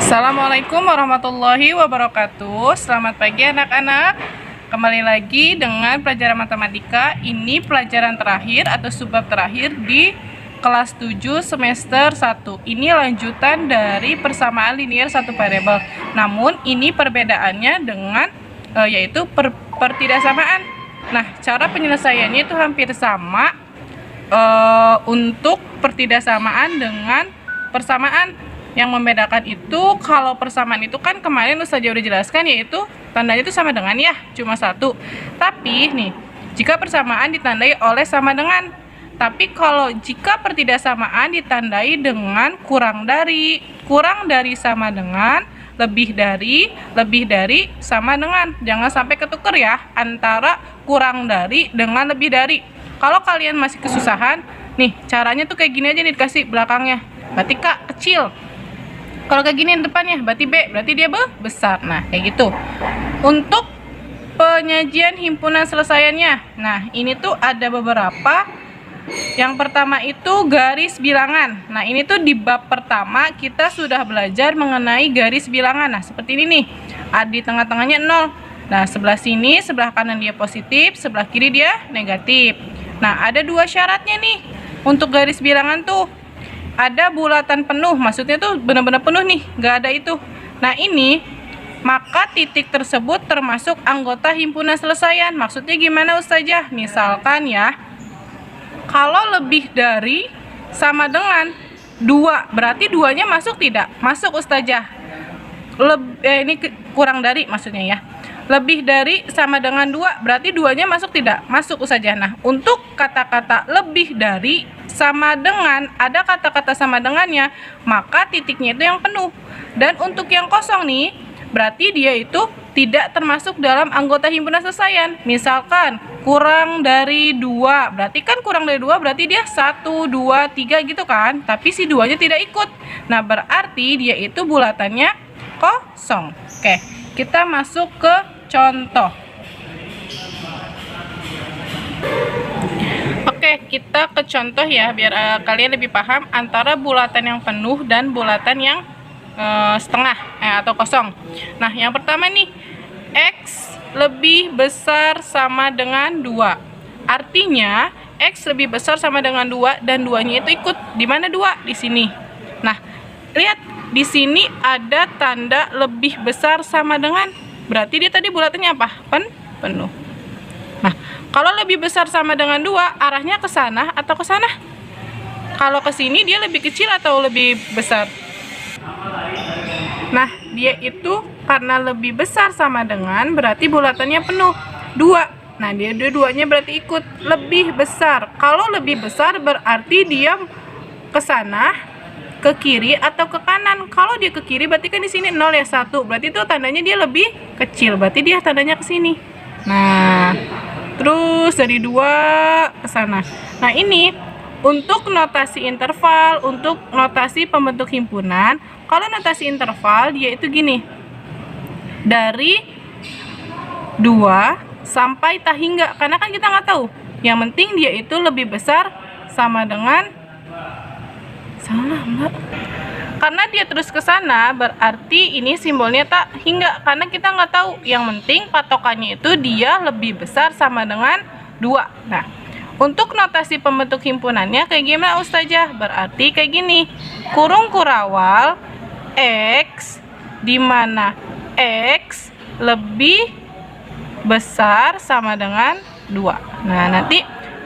Assalamualaikum warahmatullahi wabarakatuh. Selamat pagi anak-anak. Kembali lagi dengan pelajaran matematika. Ini pelajaran terakhir atau subbab terakhir di kelas 7 semester 1. Ini lanjutan dari persamaan linear satu variabel. Namun ini perbedaannya dengan yaitu pertidaksamaan. Nah, cara penyelesaiannya itu hampir sama untuk pertidaksamaan dengan persamaan. Yang membedakan itu, kalau persamaan itu kan kemarin Ustazah udah jelaskan, yaitu tandanya itu sama dengan ya, cuma satu. Tapi nih, jika persamaan ditandai oleh sama dengan. Tapi kalau jika pertidaksamaan ditandai dengan kurang dari sama dengan, lebih dari sama dengan. Jangan sampai ketuker ya antara kurang dari dengan lebih dari. Kalau kalian masih kesusahan, nih caranya tuh kayak gini aja nih, dikasih belakangnya. Berarti K kecil. Kalau kayak gini depannya, berarti B, berarti dia besar. Nah, kayak gitu. Untuk penyajian himpunan selesaiannya. Nah, ini tuh ada beberapa. Yang pertama itu garis bilangan. Nah, ini tuh di bab pertama kita sudah belajar mengenai garis bilangan. Nah, seperti ini nih. Di tengah-tengahnya 0. Nah, sebelah sini, sebelah kanan dia positif, sebelah kiri dia negatif. Nah, ada dua syaratnya nih. Untuk garis bilangan tuh ada bulatan penuh, maksudnya tuh benar-benar penuh nih, nggak ada itu. Nah ini, maka titik tersebut termasuk anggota himpunan selesaian. Maksudnya gimana Ustazah? Misalkan ya, kalau lebih dari sama dengan 2, berarti 2-nya masuk tidak? Masuk Ustazah. Ini kurang dari maksudnya ya. Lebih dari sama dengan 2, berarti 2-nya masuk tidak? Masuk Ustazah. Nah, untuk kata-kata lebih dari sama dengan, ada kata-kata sama dengannya, maka titiknya itu yang penuh. Dan untuk yang kosong nih, berarti dia itu tidak termasuk dalam anggota himpunan selesaian. Misalkan kurang dari 2, berarti kan kurang dari 2 berarti dia 1, 2, 3 gitu kan. Tapi si 2-nya tidak ikut. Nah, berarti dia itu bulatannya kosong. Oke, kita masuk ke contoh. Oke, kita ke contoh ya, biar kalian lebih paham antara bulatan yang penuh dan bulatan yang setengah atau kosong. Nah, yang pertama nih, X lebih besar sama dengan 2. Artinya, X lebih besar sama dengan 2 dan 2-nya itu ikut. Di mana 2? Di sini. Nah, lihat, di sini ada tanda lebih besar sama dengan. Berarti dia tadi bulatannya apa? Penuh. Nah, kalau lebih besar sama dengan 2, arahnya ke sana atau ke sana? Kalau ke sini dia lebih kecil atau lebih besar? Nah, dia itu karena lebih besar sama dengan, berarti bulatannya penuh 2. Nah, dia dua-duanya berarti ikut lebih besar. Kalau lebih besar berarti dia ke sana, ke kiri atau ke kanan. Kalau dia ke kiri berarti kan di sini 0 ya 1. Berarti itu tandanya dia lebih kecil. Berarti dia tandanya ke sini. Nah, terus dari 2 ke sana. Nah, ini untuk notasi interval, untuk notasi pembentuk himpunan. Kalau notasi interval dia itu gini. Dari 2 sampai tak hingga. Karena kan kita nggak tahu. Yang penting dia itu lebih besar sama dengan, salah Mbak. Karena dia terus ke sana, berarti ini simbolnya tak hingga. Karena kita nggak tahu. Yang penting patokannya itu dia lebih besar sama dengan 2. Nah, untuk notasi pembentuk himpunannya kayak gimana Ustazah? Berarti kayak gini. Kurung kurawal X, di mana X lebih besar sama dengan 2. Nah, nanti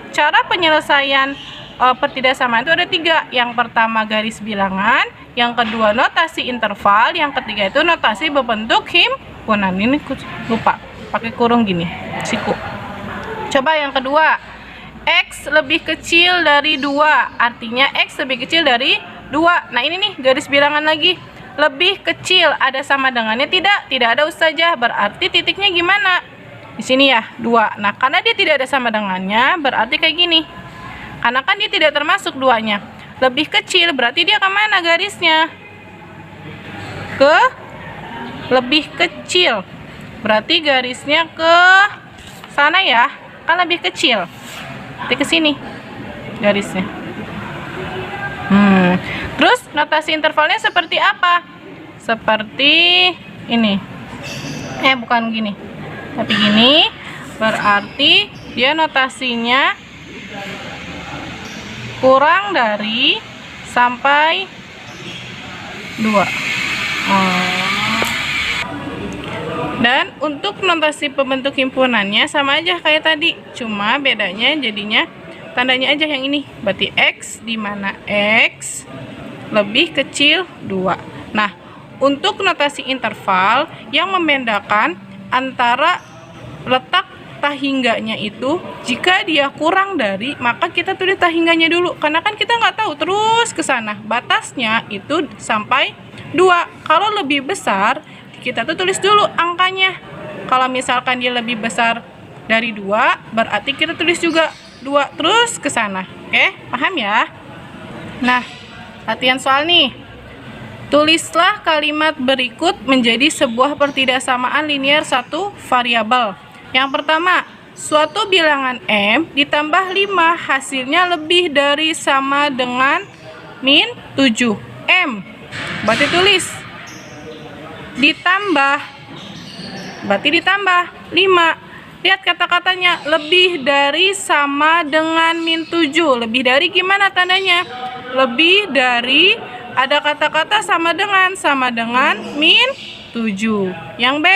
cara penyelesaian pertidaksamaan itu ada 3. Yang pertama garis bilangan, yang kedua notasi interval, yang ketiga itu notasi berbentuk himpunan. Ini lupa pakai kurung gini, siku. Coba yang kedua, X lebih kecil dari 2, artinya X lebih kecil dari 2. Nah, ini nih garis bilangan lagi, lebih kecil, ada sama dengannya? Tidak ada Ustazah. Berarti titiknya gimana? Di sini ya, 2. Nah, karena dia tidak ada sama dengannya, berarti kayak gini. Karena kan dia tidak termasuk 2-nya. Lebih kecil, berarti dia kemana garisnya? Ke lebih kecil. Berarti garisnya ke sana ya. Kan lebih kecil. Nanti ke sini garisnya. Terus notasi intervalnya seperti apa? seperti ini. Bukan gini, tapi gini. Berarti dia notasinya kurang dari sampai 2. Dan untuk notasi pembentuk himpunannya sama aja kayak tadi, cuma bedanya jadinya tandanya aja yang ini. Berarti X, di mana X lebih kecil 2. Nah, untuk notasi interval yang membedakan antara letak tahingganya itu, jika dia kurang dari, maka kita tulis tahingganya dulu, karena kan kita nggak tahu terus ke sana. Batasnya itu sampai 2. Kalau lebih besar, kita tuh tulis dulu angkanya. Kalau misalkan dia lebih besar dari 2, berarti kita tulis juga 2 terus ke sana. Oke, paham ya? Nah, latihan soal nih. Tulislah kalimat berikut menjadi sebuah pertidaksamaan linear satu variabel. Yang pertama, suatu bilangan M ditambah 5 hasilnya lebih dari sama dengan min 7. M, berarti tulis. Ditambah, berarti ditambah 5. Lihat kata-katanya, lebih dari sama dengan min 7. Lebih dari gimana tandanya? Lebih dari, ada kata-kata sama dengan min 7. Yang B,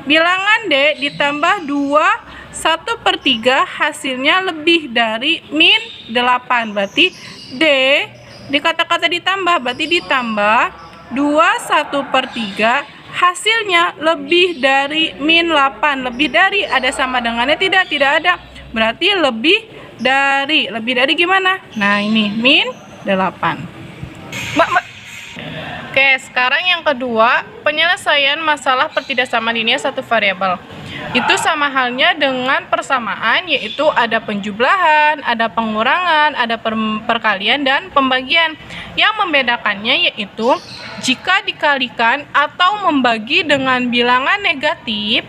bilangan D ditambah 2 1/3 hasilnya lebih dari min 8. Berarti D di kata-kata ditambah, berarti ditambah 2 1/3 hasilnya lebih dari min 8. Lebih dari ada sama dengannya? Tidak ada. Berarti lebih dari gimana? Nah, ini min 8. Oke, sekarang yang kedua, penyelesaian masalah pertidaksamaan linear satu variabel. Itu sama halnya dengan persamaan, yaitu ada penjumlahan, ada pengurangan, ada perkalian, dan pembagian. Yang membedakannya yaitu jika dikalikan atau membagi dengan bilangan negatif,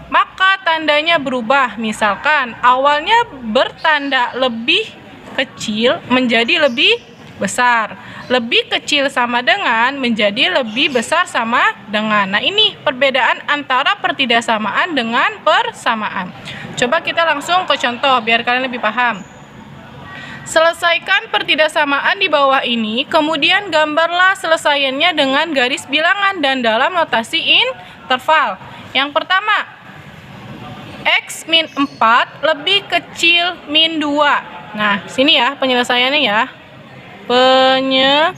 maka tandanya berubah. Misalkan awalnya bertanda lebih kecil menjadi lebih besar, lebih kecil sama dengan menjadi lebih besar sama dengan. Nah, ini perbedaan antara pertidaksamaan dengan persamaan. Coba kita langsung ke contoh biar kalian lebih paham. Selesaikan pertidaksamaan di bawah ini, kemudian gambarlah selesaiannya dengan garis bilangan dan dalam notasi interval. Yang pertama, X min 4 lebih kecil min 2. Nah, sini ya penyelesaiannya ya. Penyelesaian.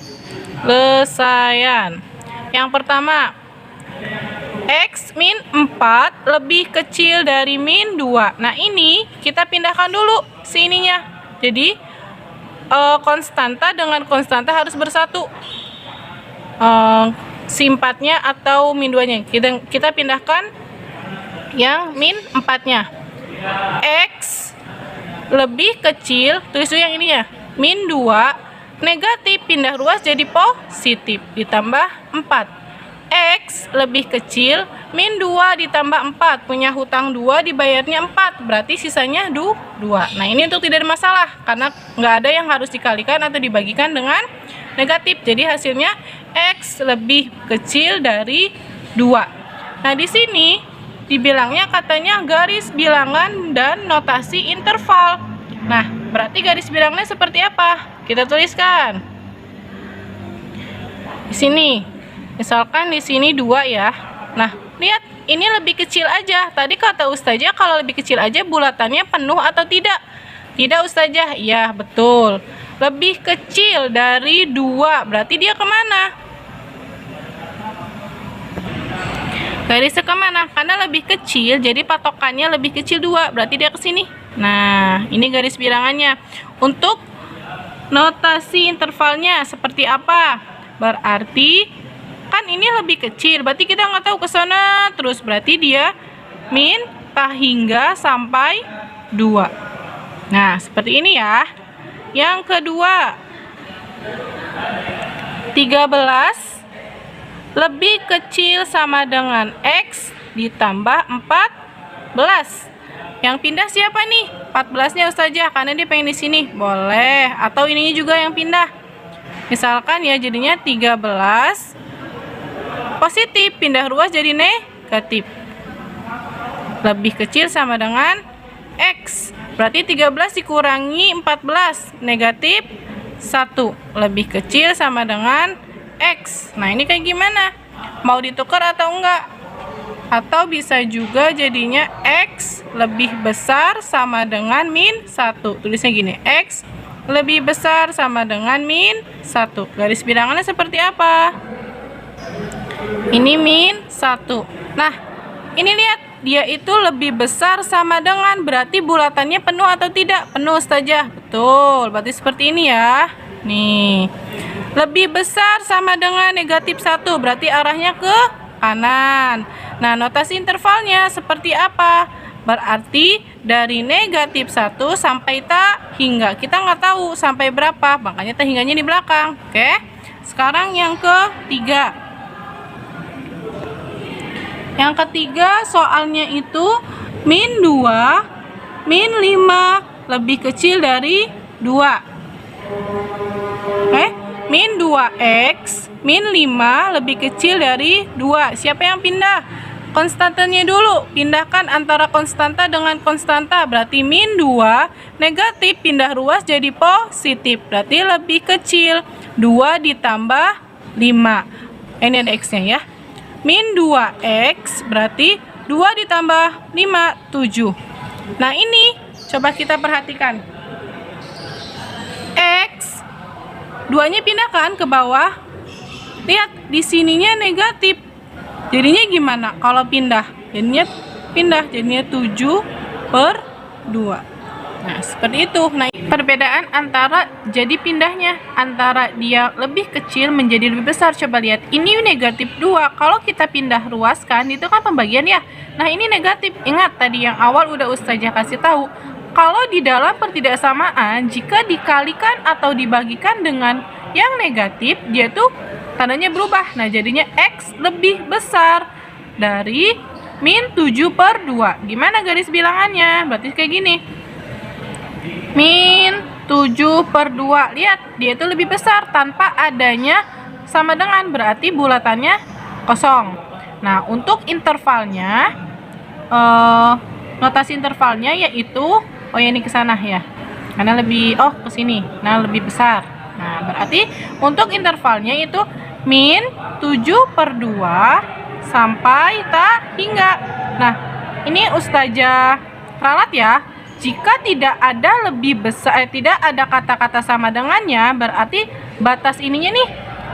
Yang pertama, X min 4 lebih kecil dari min 2. Nah, ini kita pindahkan dulu sininya. Jadi, konstanta dengan konstanta harus bersatu. Si 4-nya atau min 2-nya. Kita pindahkan yang min 4-nya. X lebih kecil, tulis dulu yang ini ya. Min 2 negatif, pindah ruas jadi positif, ditambah 4. X lebih kecil, min 2 ditambah 4, punya hutang 2, dibayarnya 4, berarti sisanya 2. Nah, ini untuk tidak ada masalah, karena nggak ada yang harus dikalikan atau dibagikan dengan negatif. Jadi hasilnya X lebih kecil dari 2. Nah, di sini dibilangnya katanya garis bilangan dan notasi interval. Nah, berarti garis bilangnya seperti apa? Kita tuliskan. Di sini. Misalkan di sini 2 ya. Nah, lihat ini lebih kecil aja. Tadi kata Ustazah kalau lebih kecil aja bulatannya penuh atau tidak? Tidak Ustazah. Iya, betul. Lebih kecil dari 2. Berarti dia kemana? Garisnya kemana? Karena lebih kecil, jadi patokannya lebih kecil 2. Berarti dia ke sini. Nah, ini garis bilangannya. Untuk notasi intervalnya seperti apa? Berarti kan ini lebih kecil, berarti kita nggak tahu ke sana terus, berarti dia min hingga sampai 2. Nah, seperti ini ya. Yang kedua, 13 lebih kecil sama dengan X ditambah 14. Yang pindah siapa nih? 14-nya Ustazah, karena dia pengen di sini. Boleh, atau ininya juga yang pindah. Misalkan ya jadinya 13 positif, pindah ruas jadi negatif. Lebih kecil sama dengan X. Berarti 13 dikurangi 14, negatif 1. Lebih kecil sama dengan X. Nah, ini kayak gimana? Mau ditukar atau enggak? Atau bisa juga jadinya X lebih besar sama dengan min 1. Tulisnya gini, X lebih besar sama dengan min 1. Garis bilangannya seperti apa? Ini min 1. Nah, ini lihat, dia itu lebih besar sama dengan, berarti bulatannya penuh atau tidak? Penuh, Ustazah. Betul, berarti seperti ini ya. Nih, lebih besar sama dengan negatif 1, berarti arahnya ke kanan. Nah, notasi intervalnya seperti apa? Berarti dari negatif 1 sampai tak hingga. Kita nggak tahu sampai berapa, makanya tak hingganya di belakang. Oke, sekarang yang ketiga. Yang ketiga soalnya itu min 2, min 5 lebih kecil dari 2. Min 2x, min 5 lebih kecil dari 2. Siapa yang pindah? Konstantanya dulu. Pindahkan antara konstanta dengan konstanta. Berarti min 2 negatif, pindah ruas jadi positif. Berarti lebih kecil. 2 ditambah 5. Ini ada x-nya ya. Min 2x berarti 2 ditambah 5, 7. Nah, ini coba kita perhatikan. X 2-nya pindahkan ke bawah. Lihat, di sininya negatif. Jadinya gimana kalau pindah? Jadinya 7/2. Nah, seperti itu. Nah, perbedaan antara jadi pindahnya antara dia lebih kecil menjadi lebih besar. Coba lihat, ini negatif 2. Kalau kita pindah ruas kan, itu kan pembagian ya. Nah, ini negatif. Ingat tadi yang awal udah Ustazah kasih tahu. Kalau di dalam pertidaksamaan, jika dikalikan atau dibagikan dengan yang negatif, dia tuh tandanya berubah. Nah, jadinya X lebih besar dari min 7/2. Gimana garis bilangannya? Berarti kayak gini. Min 7/2. Lihat, dia itu lebih besar tanpa adanya sama dengan, berarti bulatannya kosong. Nah, untuk intervalnya, notasi intervalnya yaitu, oh ya ini ke sana ya, karena lebih, ke sini, nah lebih besar. Nah, berarti untuk intervalnya itu min 7/2 sampai tak hingga. Nah, ini Ustazah ralat ya. Jika tidak ada lebih besar, tidak ada kata-kata sama dengannya, berarti batas ininya nih.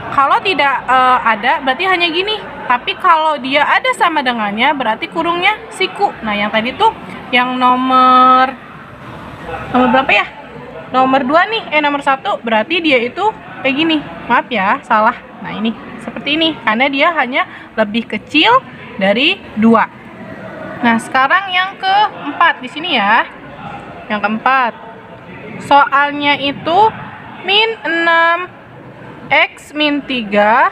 Kalau tidak ada, berarti hanya gini. Tapi kalau dia ada sama dengannya, berarti kurungnya siku. Nah, yang tadi tuh, yang nomor berapa ya? Nomor 2 nih, nomor 1, berarti dia itu kayak gini. Maaf ya, salah. Nah, ini seperti ini, karena dia hanya lebih kecil dari 2. Nah, sekarang yang keempat di sini ya. Yang keempat, soalnya itu min 6x min 3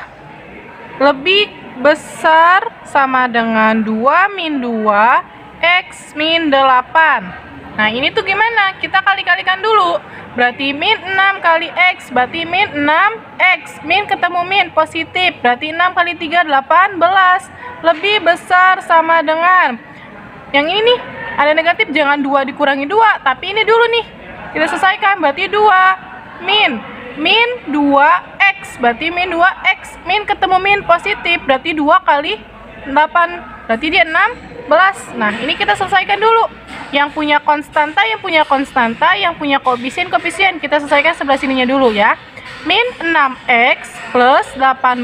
lebih besar sama dengan 2 min 2 x min 8. Nah, ini tuh gimana? Kita kali-kalikan dulu. Berarti min 6 kali x, berarti min 6x. Min ketemu min, positif. Berarti 6 kali 3, 18. Lebih besar sama dengan, yang ini nih, ada negatif, jangan 2 dikurangi 2, tapi ini dulu nih. Kita selesaikan, berarti 2 min 2x, berarti min 2x. Min ketemu min, positif, berarti 2 kali 8, berarti dia 16. Nah, ini kita selesaikan dulu. Yang punya konstanta, yang punya koefisien, kita selesaikan sebelah sininya dulu ya. Min 6x plus 18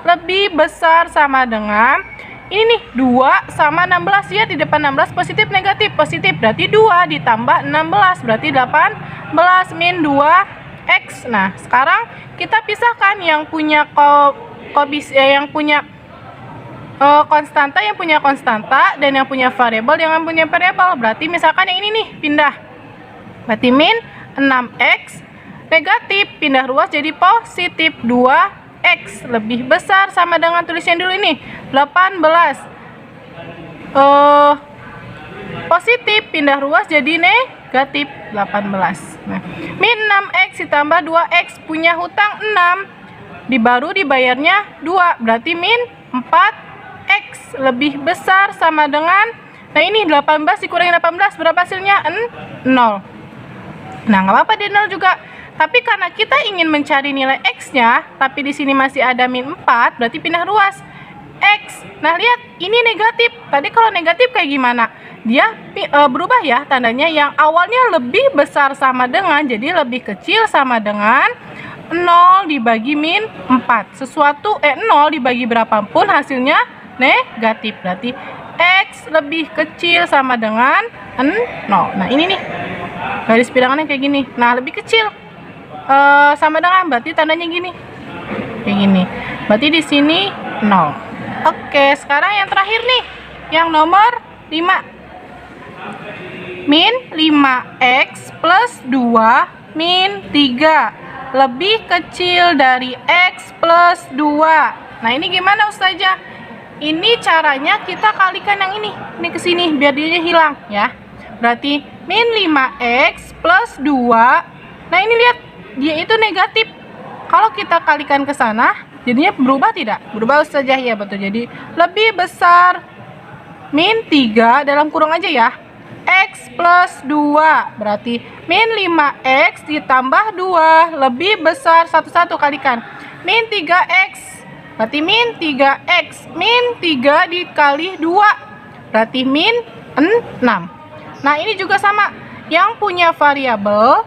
lebih besar sama dengan, ini nih, 2 sama 16 ya, di depan 16 positif negatif, berarti 2 ditambah 16 berarti 18 min 2x. Nah, sekarang kita pisahkan yang punya konstanta, yang punya konstanta, dan yang punya variabel dengan punya variabel. Berarti misalkan yang ini nih pindah, berarti min 6x negatif, pindah ruas jadi positif 2x lebih besar sama dengan, tulisnya dulu ini 18 positif, pindah ruas jadi negatif 18. Nah, min 6x ditambah 2x punya hutang 6. Baru dibayarnya 2, berarti min 4x lebih besar sama dengan, nah ini 18 dikurangi 18 berapa hasilnya? 0. Nah, nggak apa-apa di 0 juga. Tapi karena kita ingin mencari nilai x-nya, tapi di sini masih ada min 4, berarti pindah ruas. X. Nah, lihat, ini negatif. Tadi kalau negatif kayak gimana? Dia berubah ya tandanya, yang awalnya lebih besar sama dengan, jadi lebih kecil sama dengan 0 dibagi min 4. 0 dibagi berapapun hasilnya negatif. Berarti X lebih kecil sama dengan 0. Nah, ini nih. Garis bilangannya kayak gini. Nah, lebih kecil sama dengan, berarti tandanya gini. Kayak gini. Berarti di sini 0. Oke, sekarang yang terakhir nih. Yang nomor 5. Min 5x plus 2 min 3 lebih kecil dari x plus 2. Nah, ini gimana Ustazah? Ini caranya kita kalikan yang ini ke sini biar dia hilang ya. Berarti min 5x plus 2. Nah, ini lihat, dia itu negatif. Kalau kita kalikan ke sana, jadinya berubah tidak? Berubah Ustazah ya, betul. Jadi lebih besar min 3 dalam kurung aja ya. X plus 2. Berarti min 5x ditambah 2 lebih besar, satu-satu kalikan. Min 3x. Berarti min 3x. Min 3 dikali 2. Berarti min 6. Nah, ini juga sama. Yang punya variabel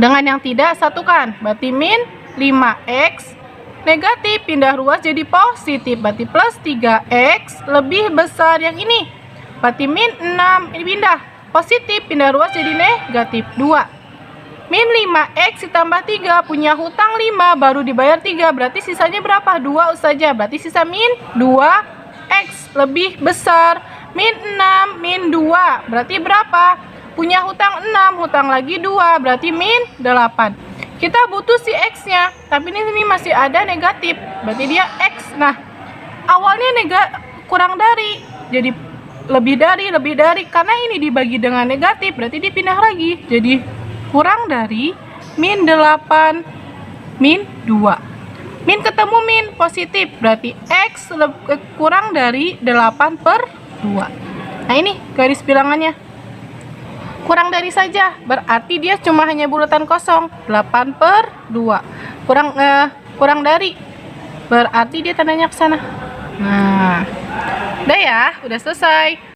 dengan yang tidak satukan. Berarti min 5x negatif pindah ruas jadi positif. Berarti plus 3x lebih besar yang ini. Berarti min 6 ini pindah positif, pindah ruas jadi negatif 2. Min 5x ditambah 3 punya hutang 5 baru dibayar 3. Berarti sisanya berapa? 2 Ustazah. Berarti sisa min 2x lebih besar. Min 6 min 2 berarti berapa? Punya hutang 6, hutang lagi 2, berarti min 8. Kita butuh si x-nya, tapi ini masih ada negatif, berarti dia x. Nah, awalnya kurang dari, jadi lebih dari, karena ini dibagi dengan negatif, berarti dipindah lagi, jadi kurang dari min 8, min 2. Min ketemu min positif, berarti x kurang dari 8 per 2. Nah, ini garis bilangannya. Kurang dari saja, berarti dia cuma hanya bulatan kosong. 8 per 2 kurang dari, berarti dia tandanya ke sana. Nah, udah ya, udah selesai.